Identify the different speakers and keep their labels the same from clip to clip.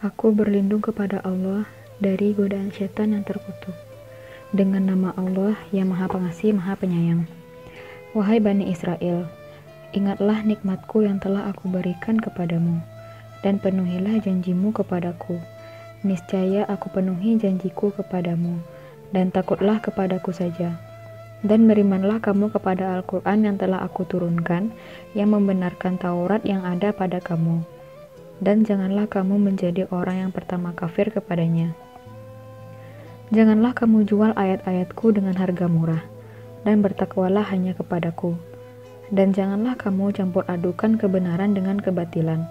Speaker 1: Aku berlindung kepada Allah dari godaan setan yang terkutuk. Dengan nama Allah yang Maha Pengasih, Maha Penyayang. Wahai Bani Israel, ingatlah nikmatku yang telah aku berikan kepadamu, dan penuhilah janjimu kepadaku. Niscaya aku penuhi janjiku kepadamu, dan takutlah kepadaku saja. Dan berimanlah kamu kepada Al-Quran yang telah aku turunkan, yang membenarkan Taurat yang ada pada kamu. Dan janganlah kamu menjadi orang yang pertama kafir kepadanya. Janganlah kamu jual ayat-ayatku dengan harga murah, dan bertakwalah hanya kepadaku. Dan janganlah kamu campur adukan kebenaran dengan kebatilan,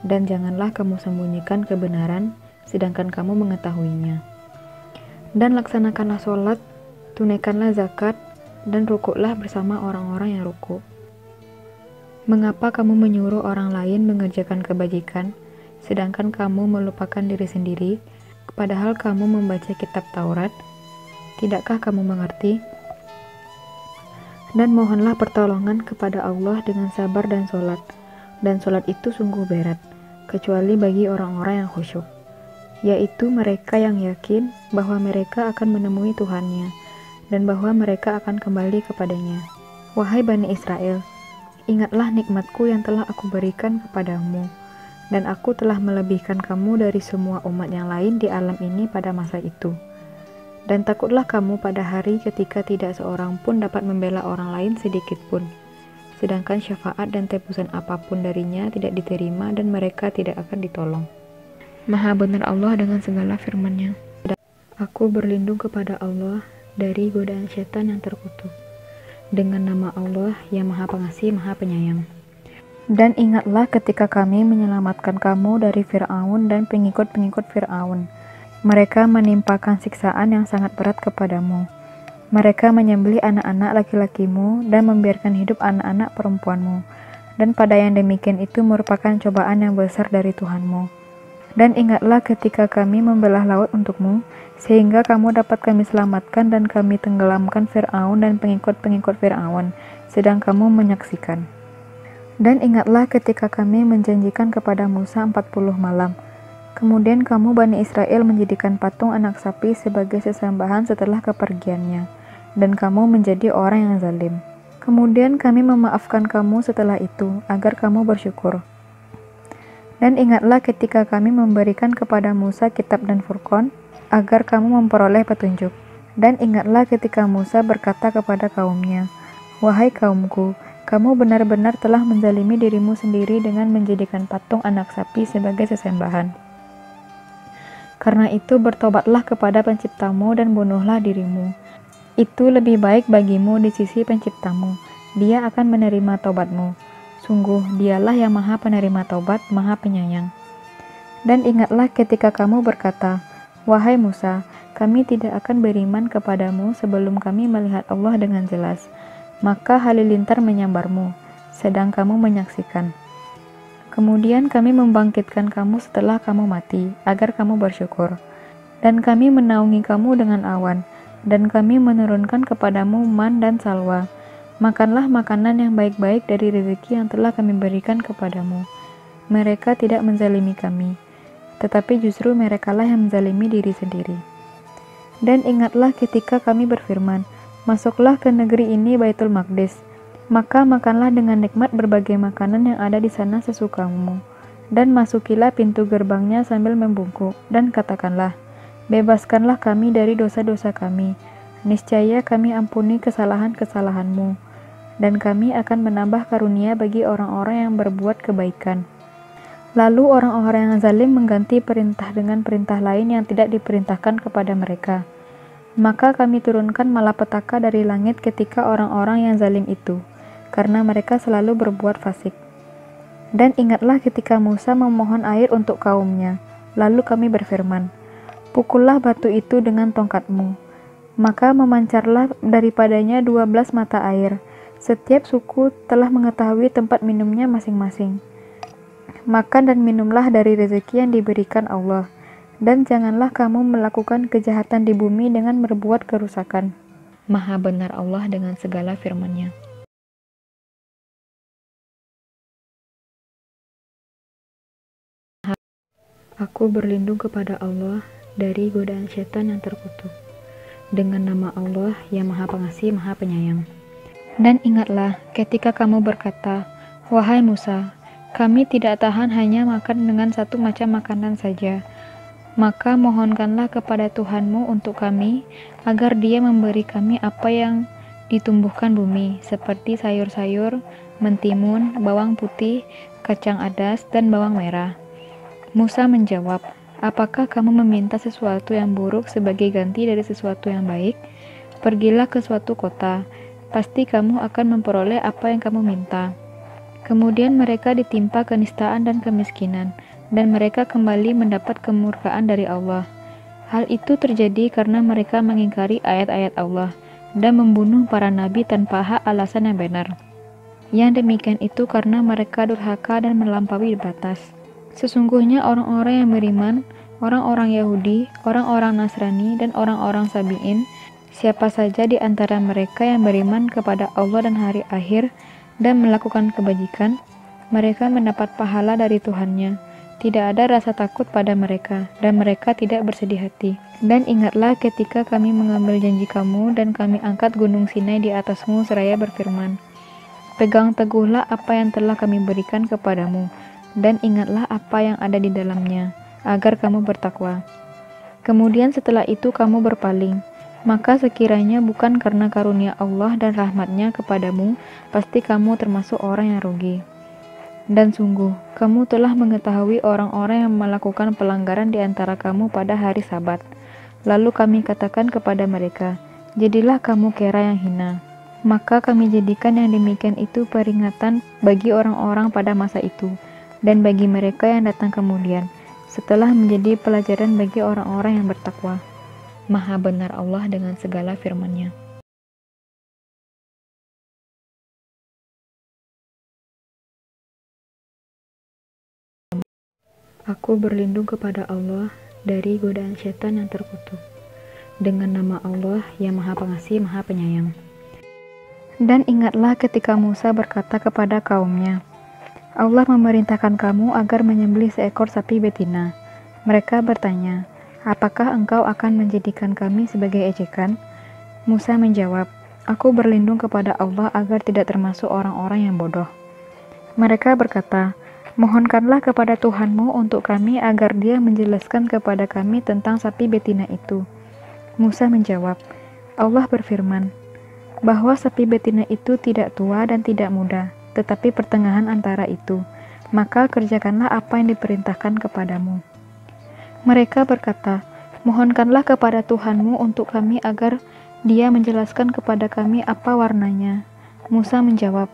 Speaker 1: dan janganlah kamu sembunyikan kebenaran, sedangkan kamu mengetahuinya. Dan laksanakanlah sholat, tunaikanlah zakat, dan rukuklah bersama orang-orang yang rukuk. Mengapa kamu menyuruh orang lain mengerjakan kebajikan, sedangkan kamu melupakan diri sendiri, padahal kamu membaca kitab Taurat? Tidakkah kamu mengerti? Dan mohonlah pertolongan kepada Allah dengan sabar dan sholat itu sungguh berat, kecuali bagi orang-orang yang khusyuk, yaitu mereka yang yakin bahwa mereka akan menemui Tuhannya, dan bahwa mereka akan kembali kepadanya. Wahai Bani Israel, ingatlah nikmatku yang telah aku berikan kepadamu, dan aku telah melebihkan kamu dari semua umat yang lain di alam ini pada masa itu. Dan takutlah kamu pada hari ketika tidak seorang pun dapat membela orang lain sedikit pun, sedangkan syafaat dan tebusan apapun darinya tidak diterima dan mereka tidak akan ditolong. Maha benar Allah dengan segala firman-Nya. Aku berlindung kepada Allah dari godaan setan yang terkutuk. Dengan nama Allah yang Maha Pengasih, Maha Penyayang. Dan ingatlah ketika kami menyelamatkan kamu dari Fir'aun dan pengikut-pengikut Fir'aun. Mereka menimpakan siksaan yang sangat berat kepadamu. Mereka menyembelih anak-anak laki-lakimu dan membiarkan hidup anak-anak perempuanmu. Dan pada yang demikian itu merupakan cobaan yang besar dari Tuhanmu. Dan ingatlah ketika kami membelah laut untukmu, sehingga kamu dapat kami selamatkan dan kami tenggelamkan Fir'aun dan pengikut-pengikut Fir'aun, sedang kamu menyaksikan. Dan ingatlah ketika kami menjanjikan kepada Musa 40 malam. Kemudian kamu Bani Israel menjadikan patung anak sapi sebagai sesembahan setelah kepergiannya, dan kamu menjadi orang yang zalim. Kemudian kami memaafkan kamu setelah itu, agar kamu bersyukur. Dan ingatlah ketika kami memberikan kepada Musa kitab dan Furqan, agar kamu memperoleh petunjuk. Dan ingatlah ketika Musa berkata kepada kaumnya, "Wahai kaumku, kamu benar-benar telah menzalimi dirimu sendiri dengan menjadikan patung anak sapi sebagai sesembahan. Karena itu bertobatlah kepada penciptamu dan bunuhlah dirimu. Itu lebih baik bagimu di sisi penciptamu. Dia akan menerima taubatmu. Sungguh, dialah yang Maha Penerima Taubat, Maha Penyayang." Dan ingatlah ketika kamu berkata, "Wahai Musa, kami tidak akan beriman kepadamu sebelum kami melihat Allah dengan jelas." Maka halilintar menyambarmu, sedang kamu menyaksikan. Kemudian kami membangkitkan kamu setelah kamu mati, agar kamu bersyukur. Dan kami menaungi kamu dengan awan, dan kami menurunkan kepadamu man dan salwa. Makanlah makanan yang baik-baik dari rezeki yang telah kami berikan kepadamu. Mereka tidak menzalimi kami, tetapi justru merekalah yang menzalimi diri sendiri. Dan ingatlah ketika kami berfirman, "Masuklah ke negeri ini Baitul Maqdis." Maka makanlah dengan nikmat berbagai makanan yang ada di sana sesukamu. Dan masukilah pintu gerbangnya sambil membungkuk, dan katakanlah, "Bebaskanlah kami dari dosa-dosa kami. Niscaya kami ampuni kesalahan-kesalahanmu. Dan kami akan menambah karunia bagi orang-orang yang berbuat kebaikan." Lalu orang-orang yang zalim mengganti perintah dengan perintah lain yang tidak diperintahkan kepada mereka. Maka kami turunkan malapetaka dari langit ketika orang-orang yang zalim itu, karena mereka selalu berbuat fasik. Dan ingatlah ketika Musa memohon air untuk kaumnya, lalu kami berfirman, "Pukullah batu itu dengan tongkatmu." Maka memancarlah daripadanya 12 mata air. Setiap suku telah mengetahui tempat minumnya masing-masing. Makan dan minumlah dari rezeki yang diberikan Allah, dan janganlah kamu melakukan kejahatan di bumi dengan berbuat kerusakan. Maha benar Allah dengan segala firman-Nya. Aku berlindung kepada Allah dari godaan setan yang terkutuk. Dengan nama Allah yang Maha Pengasih, Maha Penyayang. Dan ingatlah ketika kamu berkata, "Wahai Musa, kami tidak tahan hanya makan dengan satu macam makanan saja. Maka mohonkanlah kepada Tuhanmu untuk kami, agar Dia memberi kami apa yang ditumbuhkan bumi, seperti sayur-sayur, mentimun, bawang putih, kacang adas, dan bawang merah." Musa menjawab, "Apakah kamu meminta sesuatu yang buruk sebagai ganti dari sesuatu yang baik? Pergilah ke suatu kota, pasti kamu akan memperoleh apa yang kamu minta." Kemudian mereka ditimpa kenistaan dan kemiskinan, dan mereka kembali mendapat kemurkaan dari Allah. Hal itu terjadi karena mereka mengingkari ayat-ayat Allah dan membunuh para nabi tanpa hak alasan yang benar. Yang demikian itu karena mereka durhaka dan melampaui batas. Sesungguhnya orang-orang yang beriman, orang-orang Yahudi, orang-orang Nasrani, dan orang-orang Sabi'in, siapa saja di antara mereka yang beriman kepada Allah dan hari akhir dan melakukan kebajikan, mereka mendapat pahala dari Tuhannya. Tidak ada rasa takut pada mereka, dan mereka tidak bersedih hati. Dan ingatlah ketika kami mengambil janji kamu dan kami angkat gunung Sinai di atasmu seraya berfirman, "Pegang teguhlah apa yang telah kami berikan kepadamu, dan ingatlah apa yang ada di dalamnya, agar kamu bertakwa." Kemudian setelah itu kamu berpaling, maka sekiranya bukan karena karunia Allah dan rahmatnya kepadamu, pasti kamu termasuk orang yang rugi. Dan sungguh, kamu telah mengetahui orang-orang yang melakukan pelanggaran di antara kamu pada hari Sabat. Lalu kami katakan kepada mereka, "Jadilah kamu kera yang hina." Maka kami jadikan yang demikian itu peringatan bagi orang-orang pada masa itu, dan bagi mereka yang datang kemudian, setelah menjadi pelajaran bagi orang-orang yang bertakwa. Maha benar Allah dengan segala firman-Nya. Aku berlindung kepada Allah dari godaan setan yang terkutuk. Dengan nama Allah yang Maha Pengasih, Maha Penyayang. Dan ingatlah ketika Musa berkata kepada kaumnya, "Allah memerintahkan kamu agar menyembelih seekor sapi betina." Mereka bertanya, "Apakah engkau akan menjadikan kami sebagai ejekan?" Musa menjawab, "Aku berlindung kepada Allah agar tidak termasuk orang-orang yang bodoh." Mereka berkata, "Mohonkanlah kepada Tuhanmu untuk kami agar Dia menjelaskan kepada kami tentang sapi betina itu." Musa menjawab, "Allah berfirman, bahwa sapi betina itu tidak tua dan tidak muda, tetapi pertengahan antara itu. Maka kerjakanlah apa yang diperintahkan kepadamu." Mereka berkata, "Mohonkanlah kepada Tuhanmu untuk kami agar Dia menjelaskan kepada kami apa warnanya." Musa menjawab,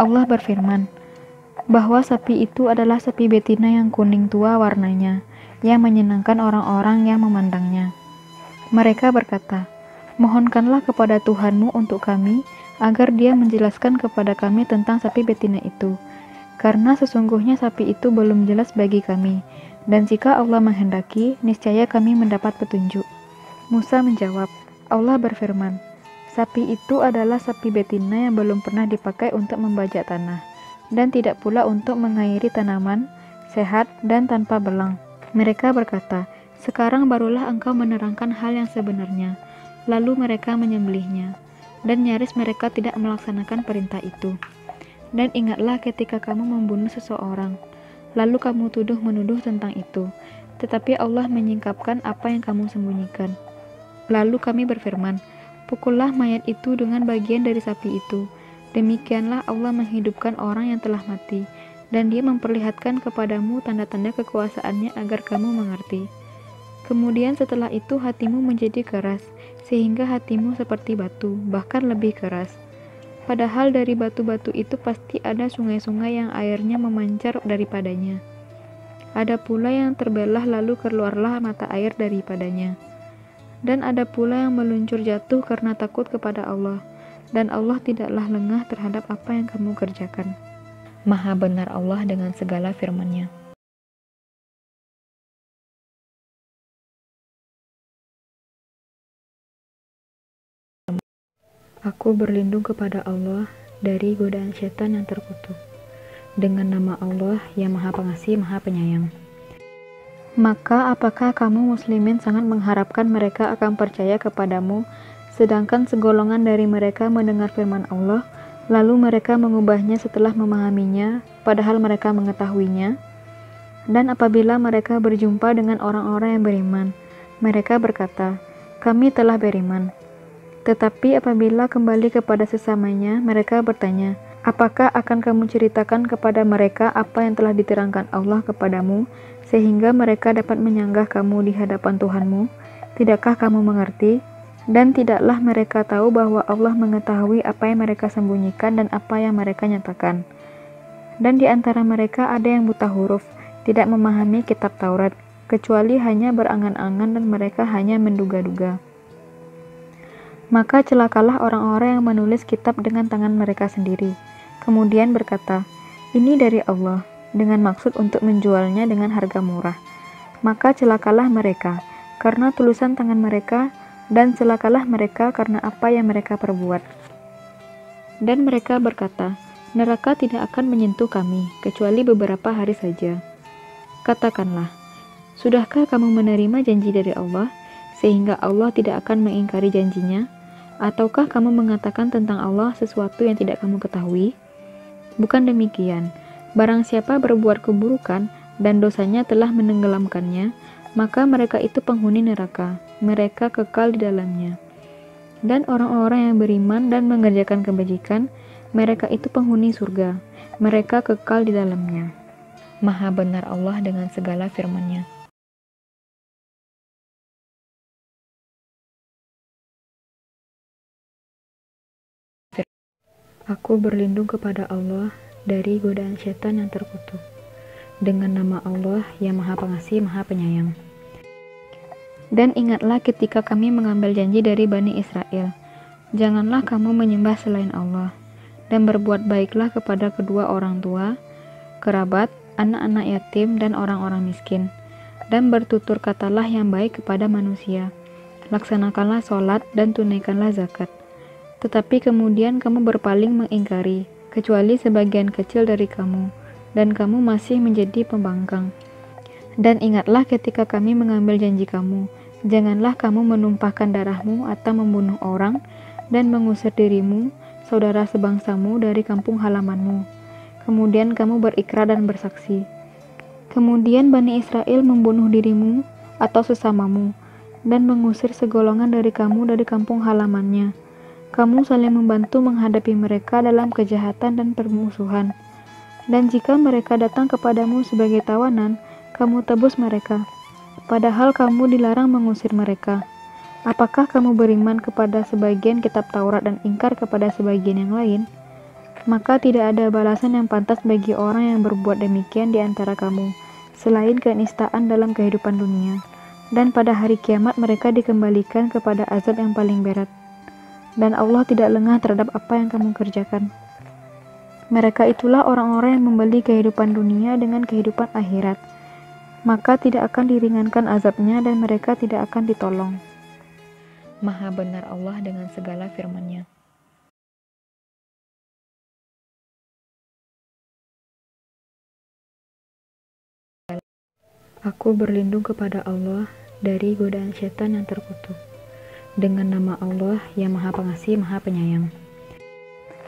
Speaker 1: Allah berfirman, bahwa sapi itu adalah sapi betina yang kuning tua warnanya, yang menyenangkan orang-orang yang memandangnya. Mereka berkata, "Mohonkanlah kepada Tuhanmu untuk kami, agar Dia menjelaskan kepada kami tentang sapi betina itu, karena sesungguhnya sapi itu belum jelas bagi kami, dan jika Allah menghendaki, niscaya kami mendapat petunjuk." Musa menjawab, Allah berfirman, "Sapi itu adalah sapi betina yang belum pernah dipakai untuk membajak tanah, dan tidak pula untuk mengairi tanaman, sehat dan tanpa belang." Mereka berkata, "Sekarang barulah engkau menerangkan hal yang sebenarnya." Lalu mereka menyembelihnya, dan nyaris mereka tidak melaksanakan perintah itu. Dan ingatlah ketika kamu membunuh seseorang, lalu kamu tuduh-menuduh tentang itu, tetapi Allah menyingkapkan apa yang kamu sembunyikan. Lalu kami berfirman, "Pukullah mayat itu dengan bagian dari sapi itu." Demikianlah Allah menghidupkan orang yang telah mati, dan Dia memperlihatkan kepadamu tanda-tanda kekuasaannya agar kamu mengerti. Kemudian setelah itu hatimu menjadi keras, sehingga hatimu seperti batu, bahkan lebih keras. Padahal dari batu-batu itu pasti ada sungai-sungai yang airnya memancar daripadanya. Ada pula yang terbelah lalu keluarlah mata air daripadanya. Dan ada pula yang meluncur jatuh karena takut kepada Allah, dan Allah tidaklah lengah terhadap apa yang kamu kerjakan. Maha benar Allah dengan segala firman-Nya. Aku berlindung kepada Allah dari godaan setan yang terkutuk. Dengan nama Allah yang Maha Pengasih, Maha Penyayang. Maka apakah kamu muslimin sangat mengharapkan mereka akan percaya kepadamu, sedangkan segolongan dari mereka mendengar firman Allah, lalu mereka mengubahnya setelah memahaminya, padahal mereka mengetahuinya? Dan apabila mereka berjumpa dengan orang-orang yang beriman, mereka berkata, kami telah beriman. Tetapi apabila kembali kepada sesamanya, mereka bertanya, apakah akan kamu ceritakan kepada mereka apa yang telah diterangkan Allah kepadamu, sehingga mereka dapat menyanggah kamu di hadapan Tuhanmu? Tidakkah kamu mengerti? Dan tidaklah mereka tahu bahwa Allah mengetahui apa yang mereka sembunyikan dan apa yang mereka nyatakan. Dan di antara mereka ada yang buta huruf, tidak memahami kitab Taurat, kecuali hanya berangan-angan dan mereka hanya menduga-duga. Maka celakalah orang-orang yang menulis kitab dengan tangan mereka sendiri, kemudian berkata, ini dari Allah, dengan maksud untuk menjualnya dengan harga murah. Maka celakalah mereka, karena tulisan tangan mereka, dan celakalah mereka karena apa yang mereka perbuat. Dan mereka berkata, neraka tidak akan menyentuh kami, kecuali beberapa hari saja. Katakanlah, sudahkah kamu menerima janji dari Allah, sehingga Allah tidak akan mengingkari janjinya? Ataukah kamu mengatakan tentang Allah sesuatu yang tidak kamu ketahui? Bukan demikian. Barang siapa berbuat keburukan dan dosanya telah menenggelamkannya, maka mereka itu penghuni neraka, mereka kekal di dalamnya. Dan orang-orang yang beriman dan mengerjakan kebajikan, mereka itu penghuni surga, mereka kekal di dalamnya. Maha benar Allah dengan segala firman-Nya. Aku berlindung kepada Allah dari godaan setan yang terkutuk. Dengan nama Allah yang Maha Pengasih, Maha Penyayang. Dan ingatlah ketika kami mengambil janji dari Bani Israel, janganlah kamu menyembah selain Allah, dan berbuat baiklah kepada kedua orang tua, kerabat, anak-anak yatim, dan orang-orang miskin, dan bertutur katalah yang baik kepada manusia. Laksanakanlah sholat dan tunaikanlah zakat. Tetapi kemudian kamu berpaling mengingkari, kecuali sebagian kecil dari kamu, dan kamu masih menjadi pembangkang. Dan ingatlah ketika kami mengambil janji kamu, janganlah kamu menumpahkan darahmu atau membunuh orang, dan mengusir dirimu, saudara sebangsamu dari kampung halamanmu. Kemudian kamu berikrar dan bersaksi. Kemudian Bani Israel membunuh dirimu atau sesamamu, dan mengusir segolongan dari kamu dari kampung halamannya. Kamu saling membantu menghadapi mereka dalam kejahatan dan permusuhan. Dan jika mereka datang kepadamu sebagai tawanan, kamu tebus mereka, padahal kamu dilarang mengusir mereka. Apakah kamu beriman kepada sebagian kitab Taurat dan ingkar kepada sebagian yang lain? Maka tidak ada balasan yang pantas bagi orang yang berbuat demikian di antara kamu, selain kenistaan dalam kehidupan dunia. Dan pada hari kiamat mereka dikembalikan kepada azab yang paling berat. Dan Allah tidak lengah terhadap apa yang kamu kerjakan. Mereka itulah orang-orang yang membeli kehidupan dunia dengan kehidupan akhirat. Maka tidak akan diringankan azabnya dan mereka tidak akan ditolong. Maha benar Allah dengan segala firman-Nya. Aku berlindung kepada Allah dari godaan setan yang terkutuk. Dengan nama Allah yang Maha Pengasih, Maha Penyayang.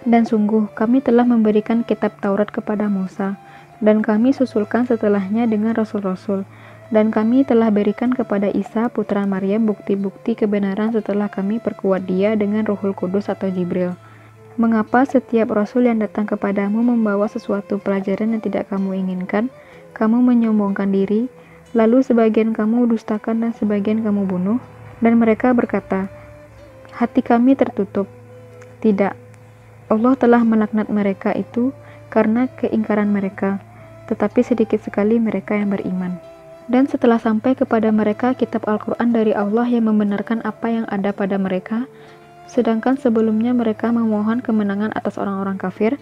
Speaker 1: Dan sungguh kami telah memberikan kitab Taurat kepada Musa, dan kami susulkan setelahnya dengan rasul-rasul, dan kami telah berikan kepada Isa putra Maryam bukti-bukti kebenaran setelah kami perkuat dia dengan Ruhul Kudus atau Jibril. Mengapa setiap rasul yang datang kepadamu membawa sesuatu pelajaran yang tidak kamu inginkan, kamu menyombongkan diri, lalu sebagian kamu dustakan dan sebagian kamu bunuh? Dan mereka berkata, hati kami tertutup. Tidak. Allah telah melaknat mereka itu karena keingkaran mereka, tetapi sedikit sekali mereka yang beriman. Dan setelah sampai kepada mereka kitab Al-Quran dari Allah yang membenarkan apa yang ada pada mereka, sedangkan sebelumnya mereka memohon kemenangan atas orang-orang kafir,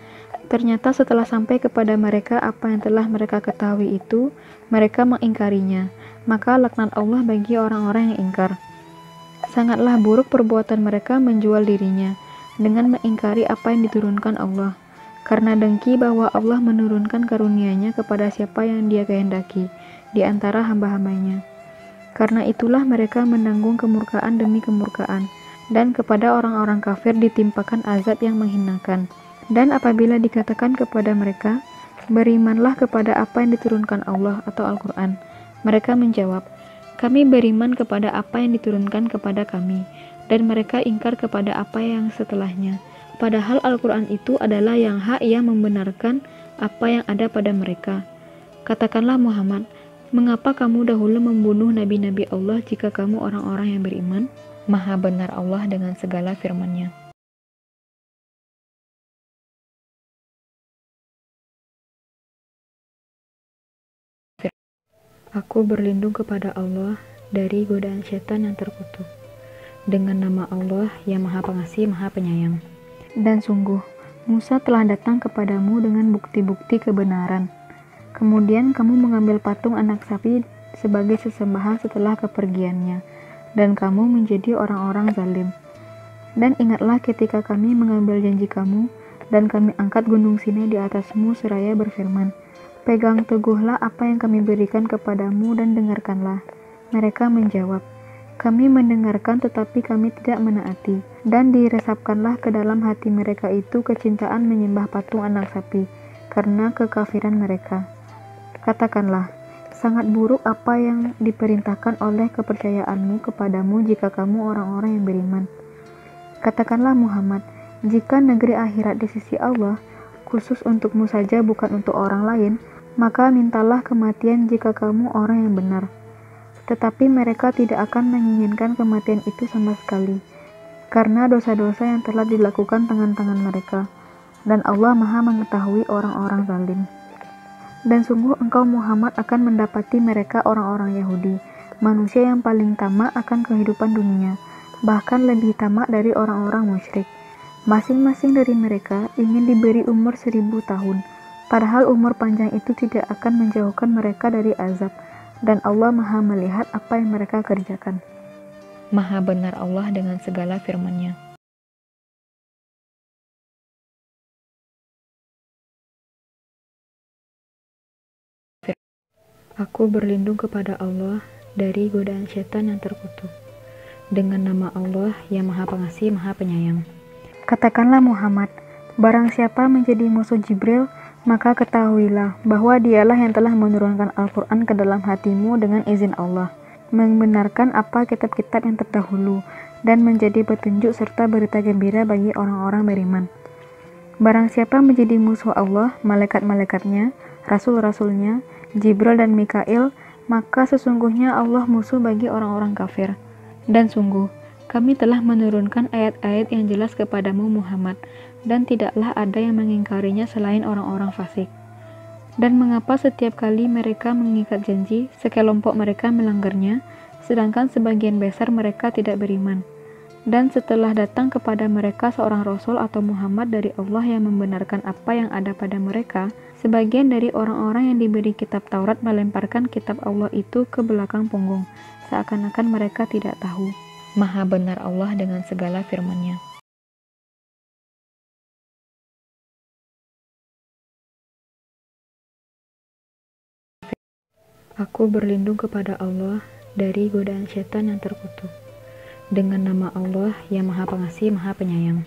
Speaker 1: ternyata setelah sampai kepada mereka apa yang telah mereka ketahui itu, mereka mengingkarinya, maka laknat Allah bagi orang-orang yang ingkar. Sangatlah buruk perbuatan mereka menjual dirinya, dengan mengingkari apa yang diturunkan Allah, karena dengki bahwa Allah menurunkan karunia-Nya kepada siapa yang Dia kehendaki, di antara hamba-hambanya. Karena itulah mereka menanggung kemurkaan demi kemurkaan, dan kepada orang-orang kafir ditimpakan azab yang menghinakan. Dan apabila dikatakan kepada mereka, berimanlah kepada apa yang diturunkan Allah atau Al-Quran, mereka menjawab, kami beriman kepada apa yang diturunkan kepada kami, dan mereka ingkar kepada apa yang setelahnya. Padahal Al-Quran itu adalah yang hak yang membenarkan apa yang ada pada mereka. Katakanlah Muhammad, mengapa kamu dahulu membunuh nabi-nabi Allah jika kamu orang-orang yang beriman? Maha benar Allah dengan segala firman-Nya. Aku berlindung kepada Allah dari godaan setan yang terkutuk. Dengan nama Allah yang Maha Pengasih, Maha Penyayang. Dan sungguh, Musa telah datang kepadamu dengan bukti-bukti kebenaran. Kemudian kamu mengambil patung anak sapi sebagai sesembahan setelah kepergiannya, dan kamu menjadi orang-orang zalim. Dan ingatlah ketika kami mengambil janji kamu, dan kami angkat gunung Sinai di atasmu seraya berfirman, pegang teguhlah apa yang kami berikan kepadamu dan dengarkanlah. Mereka menjawab, kami mendengarkan tetapi kami tidak menaati. Dan diresapkanlah ke dalam hati mereka itu kecintaan menyembah patung anak sapi, karena kekafiran mereka. Katakanlah, sangat buruk apa yang diperintahkan oleh kepercayaanmu kepadamu jika kamu orang-orang yang beriman. Katakanlah Muhammad, jika negeri akhirat di sisi Allah, khusus untukmu saja bukan untuk orang lain, maka mintalah kematian jika kamu orang yang benar. Tetapi mereka tidak akan menginginkan kematian itu sama sekali, karena dosa-dosa yang telah dilakukan tangan-tangan mereka, dan Allah Maha mengetahui orang-orang zalim. Dan sungguh engkau Muhammad akan mendapati mereka orang-orang Yahudi, manusia yang paling tamak akan kehidupan dunia, bahkan lebih tamak dari orang-orang musyrik. Masing-masing dari mereka ingin diberi umur 1000 tahun, padahal umur panjang itu tidak akan menjauhkan mereka dari azab. Dan Allah Maha melihat apa yang mereka kerjakan. Maha benar Allah dengan segala firman-Nya. Aku berlindung kepada Allah dari godaan setan yang terkutuk. Dengan nama Allah yang Maha Pengasih, Maha Penyayang. Katakanlah Muhammad, barang siapa menjadi musuh Jibril, maka ketahuilah bahwa dialah yang telah menurunkan Al-Quran ke dalam hatimu dengan izin Allah, membenarkan apa kitab-kitab yang terdahulu, dan menjadi petunjuk serta berita gembira bagi orang-orang beriman. Barang siapa menjadi musuh Allah, malaikat-malaikatnya, rasul-rasulnya, Jibril dan Mikail, maka sesungguhnya Allah musuh bagi orang-orang kafir. Dan sungguh, kami telah menurunkan ayat-ayat yang jelas kepadamu Muhammad, dan tidaklah ada yang mengingkarinya selain orang-orang fasik. Dan mengapa setiap kali mereka mengikat janji, sekelompok mereka melanggarnya, sedangkan sebagian besar mereka tidak beriman. Dan setelah datang kepada mereka seorang Rasul atau Muhammad dari Allah yang membenarkan apa yang ada pada mereka, sebagian dari orang-orang yang diberi kitab Taurat melemparkan kitab Allah itu ke belakang punggung, seakan-akan mereka tidak tahu. Maha benar Allah dengan segala firman-Nya. Aku berlindung kepada Allah dari godaan setan yang terkutuk. Dengan nama Allah yang Maha Pengasih, Maha Penyayang.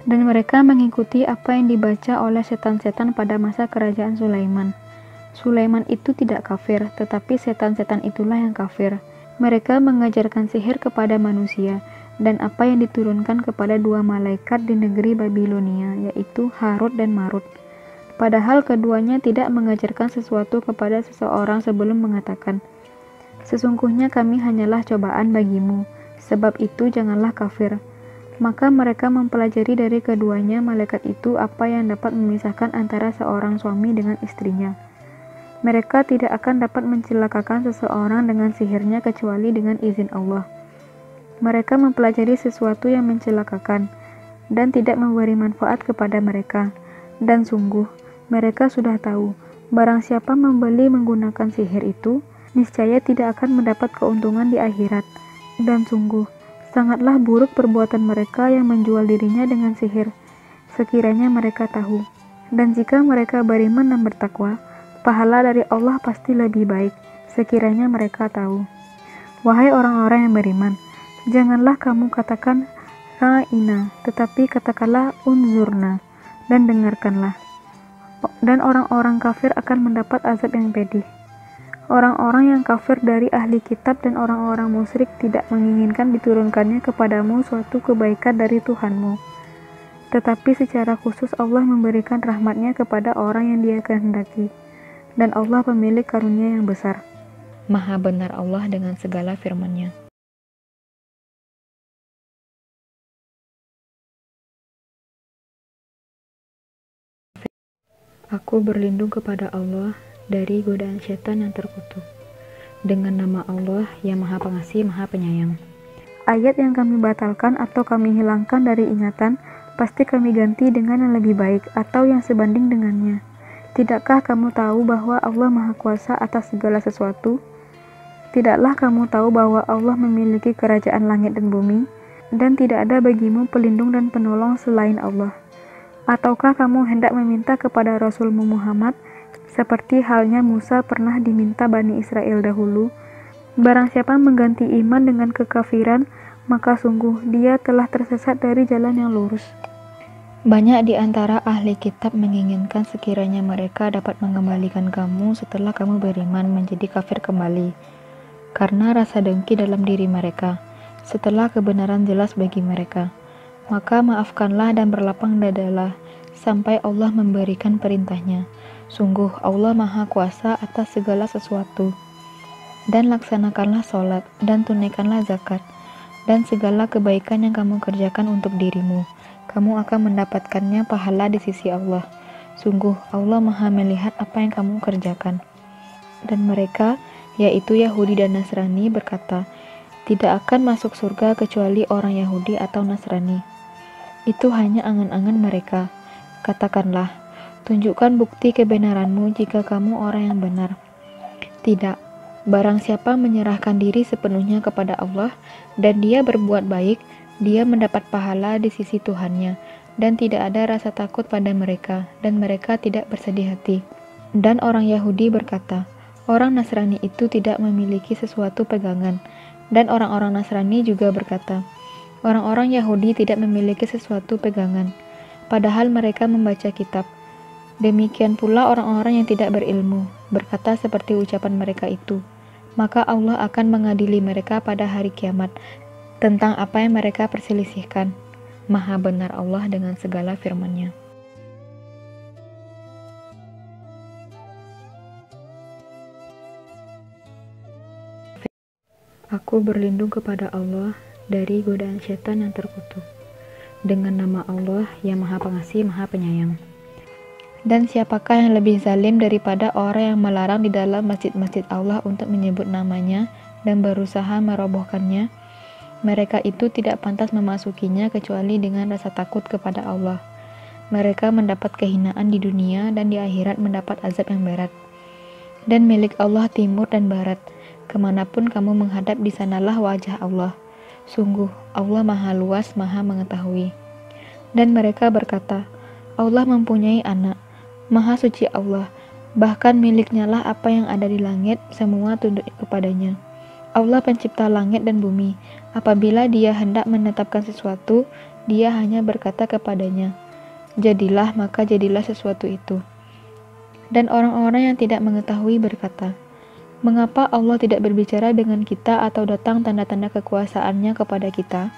Speaker 1: Dan mereka mengikuti apa yang dibaca oleh setan-setan pada masa kerajaan Sulaiman. Sulaiman itu tidak kafir, tetapi setan-setan itulah yang kafir. Mereka mengajarkan sihir kepada manusia, dan apa yang diturunkan kepada dua malaikat di negeri Babilonia, yaitu Harut dan Marut. Padahal keduanya tidak mengajarkan sesuatu kepada seseorang sebelum mengatakan, sesungguhnya kami hanyalah cobaan bagimu, sebab itu janganlah kafir. Maka mereka mempelajari dari keduanya malaikat itu apa yang dapat memisahkan antara seorang suami dengan istrinya. Mereka tidak akan dapat mencelakakan seseorang dengan sihirnya kecuali dengan izin Allah. Mereka mempelajari sesuatu yang mencelakakan, dan tidak memberi manfaat kepada mereka. Dan sungguh, mereka sudah tahu, barang siapa membeli menggunakan sihir itu, niscaya tidak akan mendapat keuntungan di akhirat. Dan sungguh, sangatlah buruk perbuatan mereka yang menjual dirinya dengan sihir, sekiranya mereka tahu. Dan jika mereka beriman dan bertakwa, pahala dari Allah pasti lebih baik, sekiranya mereka tahu. Wahai orang-orang yang beriman, janganlah kamu katakan ra'ina, tetapi katakanlah unzurna, dan dengarkanlah. Dan orang-orang kafir akan mendapat azab yang pedih. Orang-orang yang kafir dari ahli kitab dan orang-orang musyrik tidak menginginkan diturunkannya kepadamu suatu kebaikan dari Tuhanmu. Tetapi secara khusus Allah memberikan rahmatnya kepada orang yang Dia kehendaki. Dan Allah pemilik karunia yang besar.
Speaker 2: Maha benar Allah dengan segala firman-Nya.
Speaker 1: Aku berlindung kepada Allah dari godaan setan yang terkutuk. Dengan nama Allah yang Maha Pengasih, Maha Penyayang. Ayat yang kami batalkan atau kami hilangkan dari ingatan, pasti kami ganti dengan yang lebih baik atau yang sebanding dengannya. Tidakkah kamu tahu bahwa Allah Maha Kuasa atas segala sesuatu? Tidaklah kamu tahu bahwa Allah memiliki kerajaan langit dan bumi, dan tidak ada bagimu pelindung dan penolong selain Allah? Ataukah kamu hendak meminta kepada Rasulmu Muhammad, seperti halnya Musa pernah diminta Bani Israel dahulu? Barang siapa mengganti iman dengan kekafiran, maka sungguh dia telah tersesat dari jalan yang lurus.
Speaker 2: Banyak di antara ahli kitab menginginkan sekiranya mereka dapat mengembalikan kamu setelah kamu beriman menjadi kafir kembali, karena rasa dengki dalam diri mereka, setelah kebenaran jelas bagi mereka. Maka maafkanlah dan berlapang dadalah, sampai Allah memberikan perintahnya. Sungguh Allah Maha Kuasa atas segala sesuatu. Dan laksanakanlah sholat, dan tunaikanlah zakat, dan segala kebaikan yang kamu kerjakan untuk dirimu. Kamu akan mendapatkannya pahala di sisi Allah. Sungguh Allah Maha melihat apa yang kamu kerjakan. Dan mereka, yaitu Yahudi dan Nasrani, berkata, tidak akan masuk surga kecuali orang Yahudi atau Nasrani. Itu hanya angan-angan mereka. Katakanlah, tunjukkan bukti kebenaranmu jika kamu orang yang benar. Tidak, barang siapa menyerahkan diri sepenuhnya kepada Allah dan dia berbuat baik, dia mendapat pahala di sisi Tuhannya, dan tidak ada rasa takut pada mereka, dan mereka tidak bersedih hati. Dan orang Yahudi berkata, orang Nasrani itu tidak memiliki sesuatu pegangan. Dan orang-orang Nasrani juga berkata, orang-orang Yahudi tidak memiliki sesuatu pegangan, padahal mereka membaca kitab. Demikian pula orang-orang yang tidak berilmu, berkata seperti ucapan mereka itu. Maka Allah akan mengadili mereka pada hari kiamat, tentang apa yang mereka perselisihkan. Maha benar Allah dengan segala firman-Nya.
Speaker 1: Aku berlindung kepada Allah dari godaan setan yang terkutuk. Dengan nama Allah yang Maha Pengasih, Maha Penyayang.
Speaker 2: Dan siapakah yang lebih zalim daripada orang yang melarang di dalam masjid-masjid Allah untuk menyebut namanya dan berusaha merobohkannya? Mereka itu tidak pantas memasukinya kecuali dengan rasa takut kepada Allah. Mereka mendapat kehinaan di dunia dan di akhirat mendapat azab yang berat. Dan milik Allah timur dan barat, kemanapun kamu menghadap di sanalah wajah Allah. Sungguh Allah Maha luas, Maha mengetahui. Dan mereka berkata, Allah mempunyai anak, Maha suci Allah, bahkan miliknya lah apa yang ada di langit, semua tunduk kepadanya. Allah pencipta langit dan bumi. Apabila dia hendak menetapkan sesuatu, dia hanya berkata kepadanya, jadilah, maka jadilah sesuatu itu. Dan orang-orang yang tidak mengetahui berkata, mengapa Allah tidak berbicara dengan kita atau datang tanda-tanda kekuasaannya kepada kita?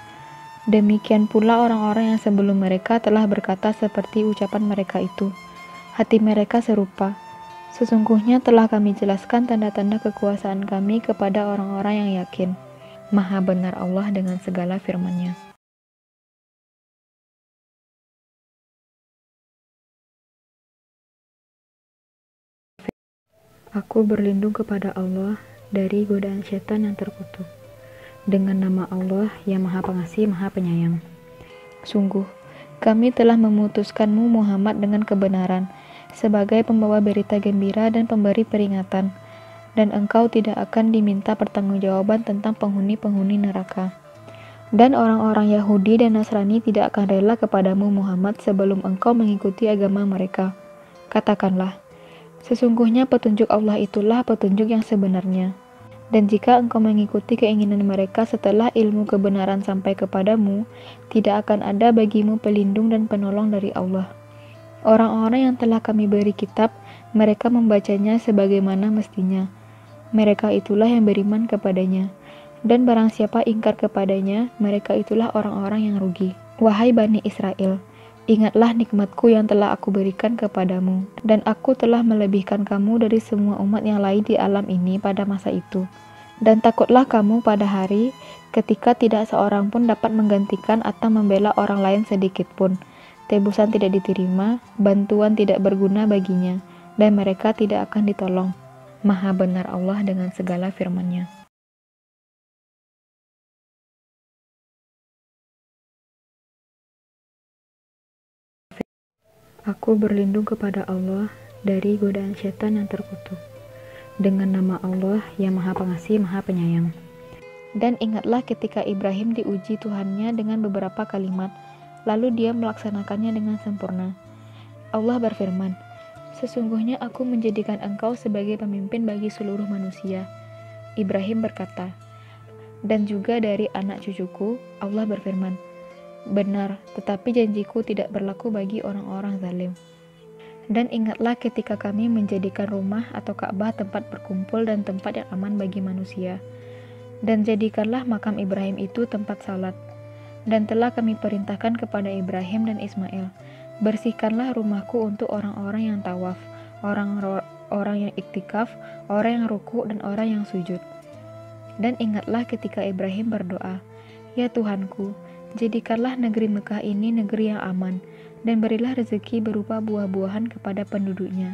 Speaker 2: Demikian pula orang-orang yang sebelum mereka telah berkata seperti ucapan mereka itu. Hati mereka serupa. Sesungguhnya telah kami jelaskan tanda-tanda kekuasaan kami kepada orang-orang yang yakin. Maha benar Allah dengan segala firman-Nya.
Speaker 1: Aku berlindung kepada Allah dari godaan setan yang terkutuk. Dengan nama Allah yang Maha Pengasih, Maha Penyayang.
Speaker 2: Sungguh, kami telah memutuskanmu Muhammad dengan kebenaran, sebagai pembawa berita gembira dan pemberi peringatan, dan engkau tidak akan diminta pertanggungjawaban tentang penghuni-penghuni neraka. Dan orang-orang Yahudi dan Nasrani tidak akan rela kepadamu Muhammad sebelum engkau mengikuti agama mereka. Katakanlah, Sesungguhnya petunjuk Allah itulah petunjuk yang sebenarnya. Dan jika engkau mengikuti keinginan mereka setelah ilmu kebenaran sampai kepadamu, tidak akan ada bagimu pelindung dan penolong dari Allah. Orang-orang yang telah kami beri kitab, mereka membacanya sebagaimana mestinya. Mereka itulah yang beriman kepadanya. Dan barang siapa ingkar kepadanya, mereka itulah orang-orang yang rugi. Wahai Bani Israel, ingatlah nikmatku yang telah aku berikan kepadamu, dan aku telah melebihkan kamu dari semua umat yang lain di alam ini pada masa itu. Dan takutlah kamu pada hari ketika tidak seorang pun dapat menggantikan atau membela orang lain sedikit pun. Tebusan tidak diterima, bantuan tidak berguna baginya, dan mereka tidak akan ditolong. Maha benar Allah dengan segala firman-Nya.
Speaker 1: Aku berlindung kepada Allah dari godaan setan yang terkutuk. Dengan nama Allah yang Maha Pengasih, Maha Penyayang.
Speaker 2: Dan ingatlah ketika Ibrahim diuji Tuhannya dengan beberapa kalimat, lalu dia melaksanakannya dengan sempurna. Allah berfirman, "Sesungguhnya aku menjadikan engkau sebagai pemimpin bagi seluruh manusia." Ibrahim berkata, "Dan juga dari anak cucuku." Allah berfirman, "Benar, tetapi janjiku tidak berlaku bagi orang-orang zalim." Dan ingatlah ketika kami menjadikan rumah atau Ka'bah tempat berkumpul dan tempat yang aman bagi manusia. Dan jadikanlah makam Ibrahim itu tempat salat. Dan telah kami perintahkan kepada Ibrahim dan Ismail, bersihkanlah rumahku untuk orang-orang yang tawaf, orang yang iktikaf, orang yang ruku, dan orang yang sujud. Dan ingatlah ketika Ibrahim berdoa, "Ya Tuhanku, jadikanlah negeri Mekah ini negeri yang aman, dan berilah rezeki berupa buah-buahan kepada penduduknya,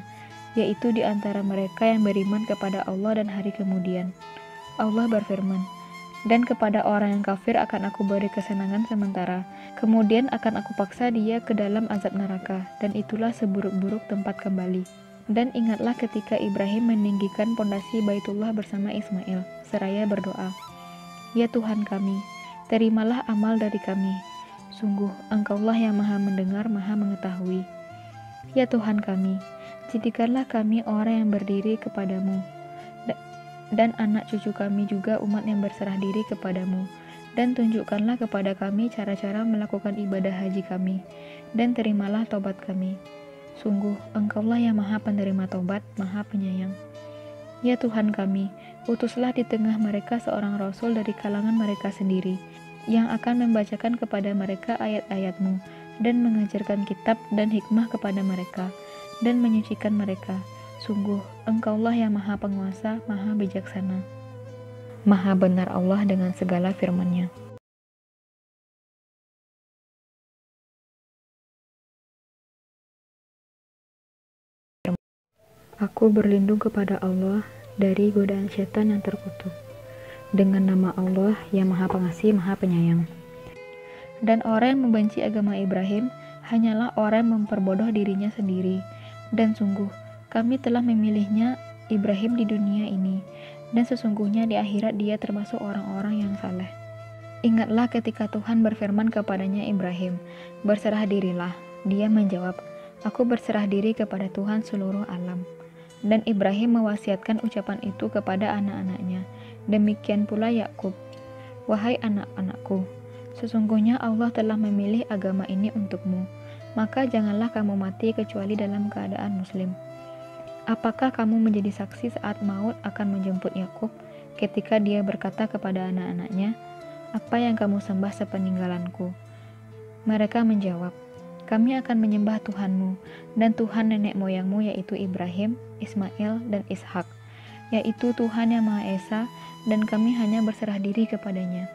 Speaker 2: yaitu di antara mereka yang beriman kepada Allah dan hari kemudian." Allah berfirman, "Dan kepada orang yang kafir akan aku beri kesenangan sementara, kemudian akan aku paksa dia ke dalam azab neraka, dan itulah seburuk-buruk tempat kembali." Dan ingatlah ketika Ibrahim meninggikan pondasi Baitullah bersama Ismail, seraya berdoa, "Ya Tuhan kami, terimalah amal dari kami. Sungguh, Engkaulah yang Maha Mendengar, Maha Mengetahui. Ya Tuhan kami, jadikanlah kami orang yang berdiri kepadamu, dan anak cucu kami juga umat yang berserah diri kepadamu. Dan tunjukkanlah kepada kami cara-cara melakukan ibadah haji kami, dan terimalah taubat kami. Sungguh, Engkaulah yang Maha Penerima Taubat, Maha Penyayang. Ya Tuhan kami, utuslah di tengah mereka seorang Rasul dari kalangan mereka sendiri, yang akan membacakan kepada mereka ayat-ayat-Mu, dan mengajarkan kitab dan hikmah kepada mereka, dan menyucikan mereka. Sungguh, Engkaulah yang Maha Penguasa, Maha Bijaksana." Maha benar Allah dengan segala firman-Nya.
Speaker 1: Aku berlindung kepada Allah dari godaan setan yang terkutuk. Dengan nama Allah yang Maha Pengasih, Maha Penyayang.
Speaker 2: Dan orang yang membenci agama Ibrahim hanyalah orang yang memperbodoh dirinya sendiri. Dan sungguh, kami telah memilihnya Ibrahim di dunia ini, dan sesungguhnya di akhirat dia termasuk orang-orang yang saleh. Ingatlah ketika Tuhan berfirman kepadanya Ibrahim, "Berserah dirilah." Dia menjawab, "Aku berserah diri kepada Tuhan seluruh alam." Dan Ibrahim mewasiatkan ucapan itu kepada anak-anaknya. Demikian pula Yakub, "Wahai anak-anakku, sesungguhnya Allah telah memilih agama ini untukmu, maka janganlah kamu mati kecuali dalam keadaan muslim." Apakah kamu menjadi saksi saat maut akan menjemput Yakub ketika dia berkata kepada anak-anaknya, "Apa yang kamu sembah sepeninggalanku?" Mereka menjawab, "Kami akan menyembah Tuhanmu dan Tuhan nenek moyangmu, yaitu Ibrahim, Ismail, dan Ishak, yaitu Tuhan yang Maha Esa, dan kami hanya berserah diri kepadanya."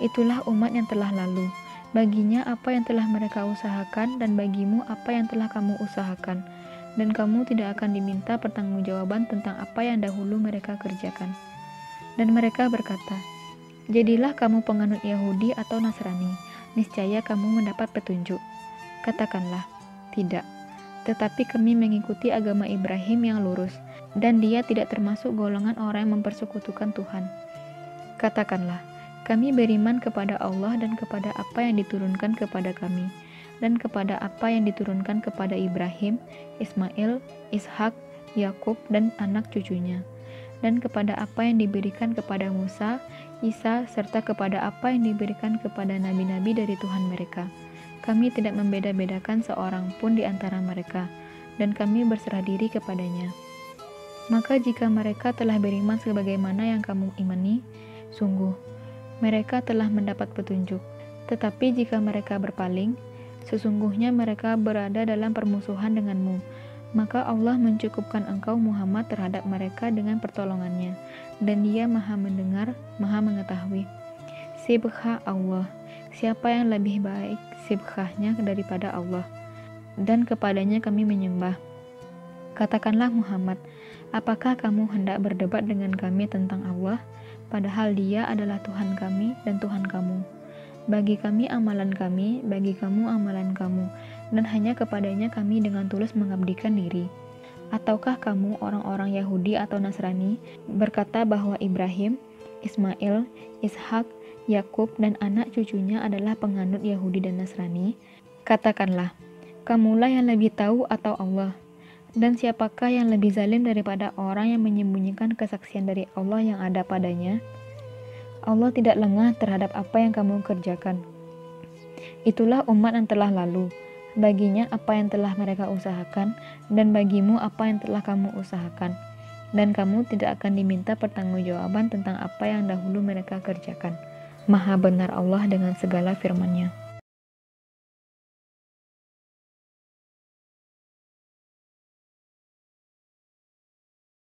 Speaker 2: Itulah umat yang telah lalu. Baginya apa yang telah mereka usahakan, dan bagimu apa yang telah kamu usahakan. Dan kamu tidak akan diminta pertanggungjawaban tentang apa yang dahulu mereka kerjakan. Dan mereka berkata, "Jadilah kamu penganut Yahudi atau Nasrani, niscaya kamu mendapat petunjuk." Katakanlah, "Tidak, tetapi kami mengikuti agama Ibrahim yang lurus, dan dia tidak termasuk golongan orang yang mempersekutukan Tuhan." Katakanlah, "Kami beriman kepada Allah dan kepada apa yang diturunkan kepada kami, dan kepada apa yang diturunkan kepada Ibrahim, Ismail, Ishak, Yakub, dan anak cucunya, dan kepada apa yang diberikan kepada Musa, Isa, serta kepada apa yang diberikan kepada nabi-nabi dari Tuhan mereka. Kami tidak membeda-bedakan seorang pun di antara mereka, dan kami berserah diri kepadanya. Maka jika mereka telah beriman sebagaimana yang kamu imani, sungguh, mereka telah mendapat petunjuk. Tetapi jika mereka berpaling, sesungguhnya mereka berada dalam permusuhan denganmu. Maka Allah mencukupkan engkau Muhammad terhadap mereka dengan pertolongannya, dan Dia Maha Mendengar, Maha Mengetahui. Sibghah Allah, siapa yang lebih baik sibghahnya daripada Allah, dan kepadanya kami menyembah. Katakanlah Muhammad, apakah kamu hendak berdebat dengan kami tentang Allah, padahal Dia adalah Tuhan kami dan Tuhan kamu. Bagi kami amalan kami, bagi kamu amalan kamu, dan hanya kepadanya kami dengan tulus mengabdikan diri. Ataukah kamu orang-orang Yahudi atau Nasrani berkata bahwa Ibrahim, Ismail, Ishak, Yakub, dan anak cucunya adalah penganut Yahudi dan Nasrani? Katakanlah, kamulah yang lebih tahu atau Allah? Dan siapakah yang lebih zalim daripada orang yang menyembunyikan kesaksian dari Allah yang ada padanya? Allah tidak lengah terhadap apa yang kamu kerjakan. Itulah umat yang telah lalu. Baginya apa yang telah mereka usahakan, dan bagimu apa yang telah kamu usahakan. Dan kamu tidak akan diminta pertanggungjawaban tentang apa yang dahulu mereka kerjakan. Maha benar Allah dengan segala firman-Nya.